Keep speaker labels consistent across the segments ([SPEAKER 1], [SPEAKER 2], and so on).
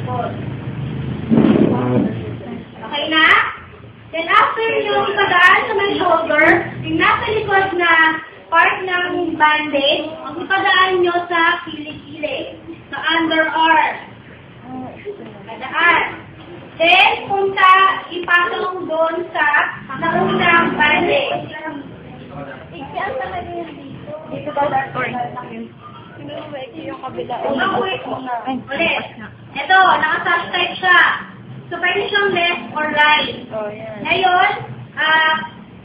[SPEAKER 1] likod. Okay na? Then after yung ipadaan sa may shoulder, yung nasa likod na part ng bandage, ipadaan nyo sa kilikili, sa underarm. Padaan. Then, punta, ipatong doon sa naunang bandage.
[SPEAKER 2] Ikian talaga yun dito. Dito ba yung kabila?
[SPEAKER 1] Ulit. Ito, naka-sash type siya. So, pwede siyang left or right. Ngayon,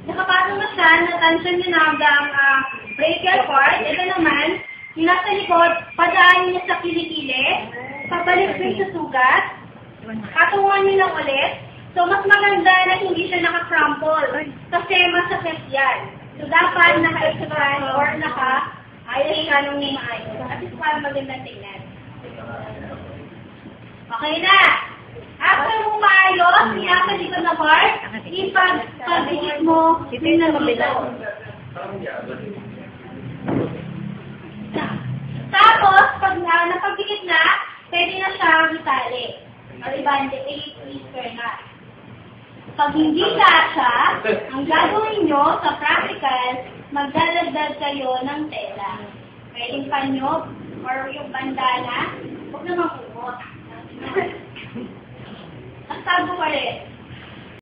[SPEAKER 1] nakapatong na siya, natansyon niya na hanggang brachial part. Ito naman, yung nasa likod, padaan niya sa kilikili, pabalik rin sa sugat, patungan niyo lang ulit. So, mas maganda na hindi siya naka-crumple kasi masakit yan. So, dapat naka-expand or naka-ayos ka nung maayos. At least para maganda tingnan. Okay na! After mo maayos, nasa likod na part, ipag-pagdikit mo, tingnan mo dito. Tapos, pag napagdikit na, pwede na siyang itali. Or ibande, 8 square na. Pag hindi kasha, ang gagawin nyo sa practical, magdadagdag kayo ng tela. Pwedeng panyo, or yung bandana, huwag naman kumot. Ang tago pa rin.